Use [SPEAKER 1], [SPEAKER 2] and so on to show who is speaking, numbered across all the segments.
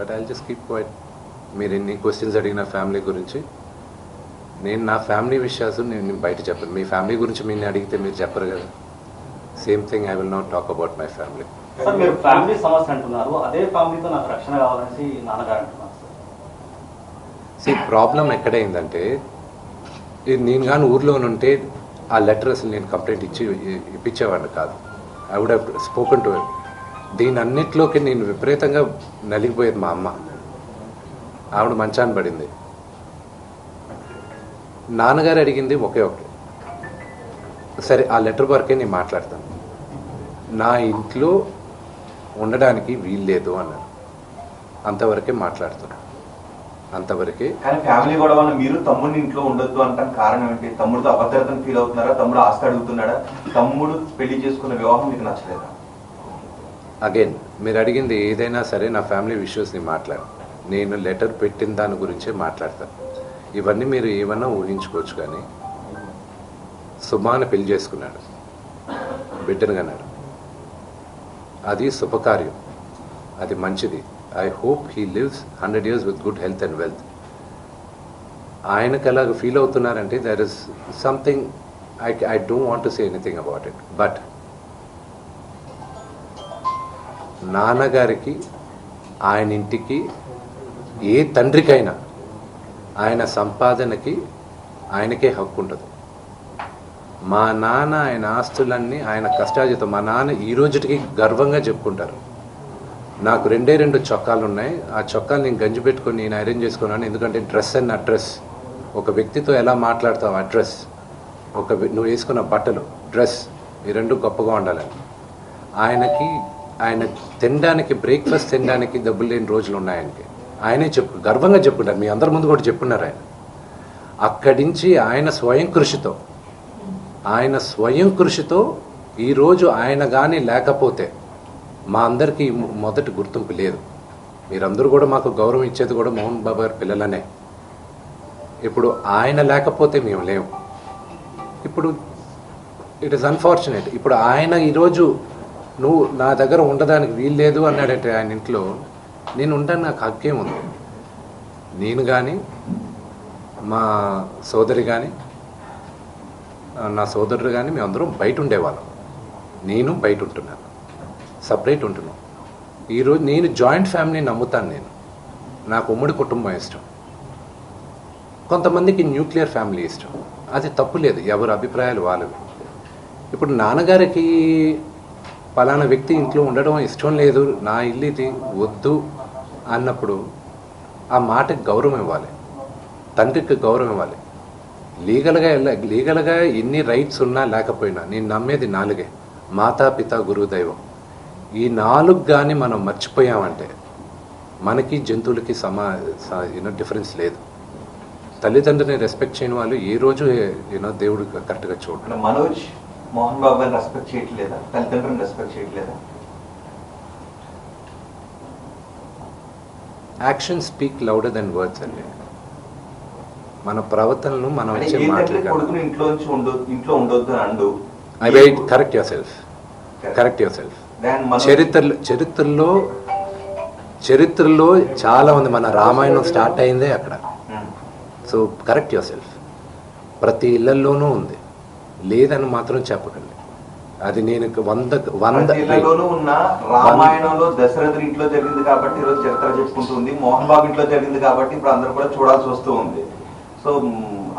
[SPEAKER 1] But I just keep quiet. మీరు ఎన్ని questions అడిగిన ఫ్యామిలీ గురించి, నేను నా ఫ్యామిలీ విషయాలు నేను బయట చెప్పను. మీ ఫ్యామిలీ గురించి మీరు అడిగితే మీరు చెప్పరు కదా. Same thing I will not talk about my family.
[SPEAKER 2] Sir మీరు ఫ్యామిలీ సమస్య అంటున్నారు, అదే ఫ్యామిలీతో నాకు రక్షణ కావాలని నాన్నగారు అంటున్నారు సార్.
[SPEAKER 1] ప్రాబ్లం ఎక్కడైందంటే, నేను కానీ ఊర్లో ఉంటే ఆ లెటర్ అసలు నేను కంప్లైంట్ ఇప్పించేవాడిని కాదు. I would have spoken to. దీని అన్నిట్లోకి నేను విపరీతంగా నలిగిపోయేది. మా అమ్మ, ఆవిడ మంచాన్ని పడింది. నాన్నగారు అడిగింది ఒకే ఒకటి, సరే ఆ లెటర్ వరకే నేను మాట్లాడతాను, నా ఇంట్లో ఉండడానికి వీల్లేదు అన్నారు. అంతవరకే మాట్లాడుతాను, అంతవరకే.
[SPEAKER 3] కానీ ఫ్యామిలీ గొడవ మీరు తమ్ముడిని ఇంట్లో ఉండొద్దు అంటానికి కారణం ఏంటి? తమ్ముడితో అభద్రతను ఫీల్ అవుతున్నారా? తమ్ముడు ఆస్తి అడుగుతున్నాడా? తమ్ముడు పెళ్లి చేసుకున్న వివాహం మీకు నచ్చలేదా?
[SPEAKER 1] అగైన్ మీరు అడిగింది ఏదైనా సరే నా ఫ్యామిలీ ఇష్యూస్ని మాట్లాడు. నేను లెటర్ పెట్టిన దాని గురించే మాట్లాడతాను. ఇవన్నీ మీరు ఏమన్నా ఊహించుకోవచ్చు. కానీ సుమాన పెళ్లి చేసుకున్నాడు, బిడ్డను కన్నాడు. అది శుభకార్యం, అది మంచిది. I hope he lives 100 years with good health and wealth. ఆయనకు అలాగ ఫీల్ అవుతున్నారంటే there is something I don't want to say anything about it. But నాన్నగారికి, ఆయన ఇంటికి, ఏ తండ్రికైనా ఆయన సంపాదనకి ఆయనకే హక్కు ఉంటుంది. మా నాన్న ఆయన ఆస్తులన్నీ ఆయన కష్టార్జితం. మా నాన్న ఈ రోజుకి గర్వంగా చెప్పుకుంటారు, నాకు 2 చొక్కాలు ఉన్నాయి, ఆ చొక్కాలు నేను గంజి పెట్టుకొని నేను ఐరన్ చేసుకున్నాను. ఎందుకంటే డ్రెస్ అండ్ అడ్రస్, ఒక వ్యక్తితో ఎలా మాట్లాడతావు అడ్రస్, నువ్వు వేసుకున్న బట్టలు, డ్రెస్, ఈ 2 గొప్పగా ఉండాలని. ఆయన తినడానికి, బ్రేక్ఫాస్ట్ తినడానికి డబ్బులు లేని రోజులు ఉన్నాయి ఆయనకి. ఆయనే గర్వంగా చెప్పుకుంటారు, మీ అందరి ముందు కూడా చెప్పున్నారు. ఆయన అక్కడి నుంచి ఆయన స్వయం కృషితో ఈరోజు ఆయన కానీ లేకపోతే మా అందరికీ మొదటి గుర్తింపు లేదు. మీరందరూ కూడా మాకు గౌరవం ఇచ్చేది కూడా మోహన్ బాబు గారి పిల్లలనే. ఇప్పుడు ఆయన లేకపోతే మేము లేవు. ఇప్పుడు ఇట్ ఈస్ అన్ఫార్చునేట్. ఇప్పుడు ఆయన ఈరోజు నువ్వు నా దగ్గర ఉండడానికి వీల్లేదు అన్నాడంటే ఆయన ఇంట్లో, నేను ఉండడానికి నాకు హక్కేం ఉంది. నేను కానీ, మా సోదరి కానీ, నా సోదరుడు కానీ, మేమందరం బయట ఉండేవాళ్ళం. నేను బయట ఉంటున్నాను, సపరేట్ ఉంటున్నాను. ఈరోజు నేను జాయింట్ ఫ్యామిలీని నమ్ముతాను. నాకు ఉమ్మడి కుటుంబం ఇష్టం, కొంతమందికి న్యూక్లియర్ ఫ్యామిలీ ఇష్టం. అది తప్పు లేదు, ఎవరి అభిప్రాయాలు వాళ్ళవి. ఇప్పుడు నాన్నగారికి పలానా వ్యక్తి ఇంట్లో ఉండడం ఇష్టం లేదు, నా ఇల్లు ఇది వద్దు అన్నప్పుడు ఆ మాటకి గౌరవం ఇవ్వాలి, తండ్రికి గౌరవం ఇవ్వాలి. లీగల్గా ఎన్ని రైట్స్ ఉన్నా లేకపోయినా నేను నమ్మేది 4: మాతా, పిత, గురువు, దైవం. ఈ 4 కానీ మనం మర్చిపోయామంటే మనకి జంతువులకి డిఫరెన్స్ లేదు. తల్లిదండ్రులని రెస్పెక్ట్ చేయని వాళ్ళు ఏ రోజు దేవుడు కరెక్ట్గా చూడండి.
[SPEAKER 3] మనోజ్ మోహన్ బాబు గారిని రెస్పెక్ట్ చేయట్లేదా? తల్లిదండ్రులను రెస్పెక్ట్ చేయట్లేదా?
[SPEAKER 1] Action speak louder than words అండి. మన ప్రవర్తనను మనం వచ్చే మాటలు.
[SPEAKER 3] ఇంట్లో ఉండొద్దు అండు.
[SPEAKER 1] Correct your self. చరిత్రలో చాలా ఉంది. మన రామాయణం స్టార్ట్ అయిందే అక్కడ. So correct your self. ప్రతి ఇళ్లలోనూ ఉంది, లేదని మాత్రం చెప్పకండి. అది నేను 100
[SPEAKER 3] ఉన్న రామాయణంలో దశరథుడి ఇంట్లో జరిగింది కాబట్టి ఈరోజు చరిత్ర చెప్పుకుంటుంది. మోహన్ బాబు ఇంట్లో జరిగింది కాబట్టి ఇప్పుడు అందరూ కూడా చూడాల్సి వస్తూ ఉంది. సో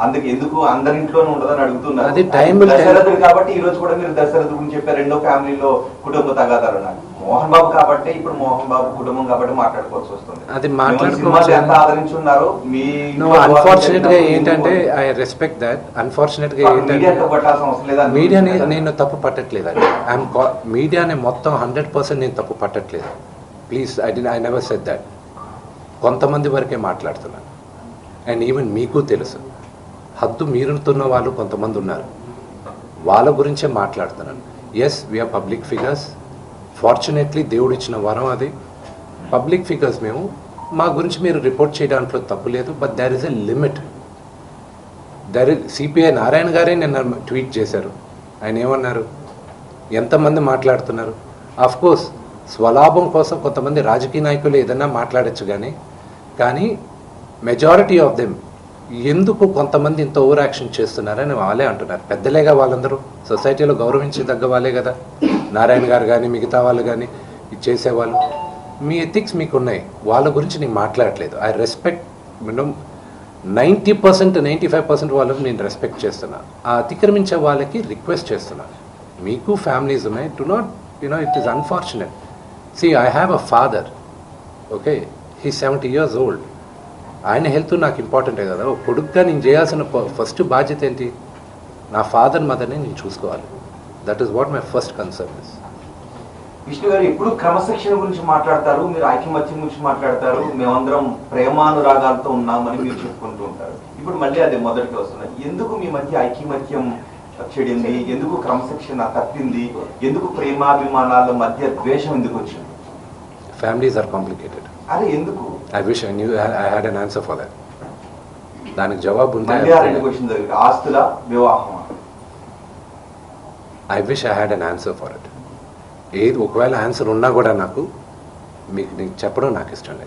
[SPEAKER 3] అందుకు ఎందుకు అందరి ఇంట్లోనే ఉండదని అడుగుతున్నారు. దశరథుడు కాబట్టి ఈ రోజు కూడా మీరు దశరథుడు గురించి చెప్పారు. 2వ ఫ్యామిలీలో కుటుంబ తగాదాలు ఉన్నాయి. మోహన్ బాబు కాబట్టి ఇప్పుడు మోహన్ బాబు కుటుంబం కాబట్టి మాట్లాడుకోవాల్సి వస్తుంది.
[SPEAKER 1] అది మాట్లాడుకోవాలి.
[SPEAKER 3] ఎంత ఆదరించున్నారు మీ
[SPEAKER 1] అన్ఫార్చునేట్ గా ఏంటంటే ఐ రెస్పెక్ట్ దట్. అన్ఫార్చునేట్ గా ఏంటంటే మీడియాని నేను తప్పు పట్టట్లేదండి. మీడియాని మొత్తం 100% నేను తప్పు పట్టట్లేదు. Please, I never said that. కొంతమంది వరకే మాట్లాడుతున్నాను. అండ్ ఈవెన్ మీకు తెలుసు, హద్దు మీరుతున్న వాళ్ళు కొంతమంది ఉన్నారు, వాళ్ళ గురించే మాట్లాడుతున్నాను. Yes, we are public figures. Fortunately దేవుడు ఇచ్చిన వరం అది. పబ్లిక్ ఫిగర్స్ మేము. మా గురించి మీరు రిపోర్ట్ చేయడానికి తప్పు లేదు. But there is a limit. CPI Narayana గారే నిన్న ట్వీట్ చేశారు. ఆయన ఏమన్నారు? ఎంతమంది మాట్లాడుతున్నారు? ఆఫ్ కోర్స్ స్వలాభం కోసం కొంతమంది రాజకీయ నాయకులు ఏదైనా మాట్లాడచ్చు కానీ మెజారిటీ ఆఫ్ దెమ్ ఎందుకు కొంతమంది ఇంత ఓవర్ యాక్షన్ చేస్తున్నారని వాళ్ళే అంటున్నారు. పెద్దలేగా వాళ్ళందరూ, సొసైటీలో గౌరవించదగ్గ వాళ్ళే కదా. నారాయణ గారు కానీ మిగతా వాళ్ళు కానీ ఇది చేసేవాళ్ళు. మీ ఎథిక్స్ మీకు ఉన్నాయి, వాళ్ళ గురించి నేను మాట్లాడట్లేదు. ఐ రెస్పెక్ట్ 90% 95% వాళ్ళకి నేను రెస్పెక్ట్ చేస్తున్నాను. ఆ అతిక్రమించే వాళ్ళకి రిక్వెస్ట్ చేస్తున్నాను, మీకు ఫ్యామిలీస్ ఉన్నాయి, do not it is unfortunate. See I have a father, okay, he 70 years old. ఆయన హెల్త్ నాకు ఇంపార్టెంటే కదా. ఒక కొడుకుగా నేను చేయాల్సిన ఫస్ట్ బాధ్యత ఏంటి? నా ఫాదర్ మదర్ని నేను చూసుకోవాలి. That is what my first concern is.
[SPEAKER 3] Vishnu గారు ఎప్పుడు క్రమశిక్షణ గురించి మాట్లాడతారు, మీరు ఐకమత్యం గురించి మాట్లాడతారు, మేమందరం ప్రేమానురాగాలతో ఉన్నామని మీరు చెప్పుకుంటూ ఉంటారు. ఇప్పుడు మళ్ళీ అది మొదటికి వస్తున్నది. ఎందుకు మీ మధ్య ఐకమత్యం చెడింది? ఎందుకు క్రమశిక్షణ తప్పింది? ఎందుకు ప్రేమాభిమానాల మధ్య ద్వేషం ఎందుకు వచ్చింది?
[SPEAKER 1] Families are complicated.
[SPEAKER 3] అదే ఎందుకు?
[SPEAKER 1] I wish I knew I had an answer for that. దానికి జవాబు ఉంటే
[SPEAKER 3] క్వశ్చన్ జరిగింది, ఆస్తుల వివాహం.
[SPEAKER 1] I wish I had an answer for it. ఏది ఒకవేళ ఆన్సర్ ఉన్నా కూడా నాకు మీకు చెప్పడం నాకు ఇష్టం లేదు.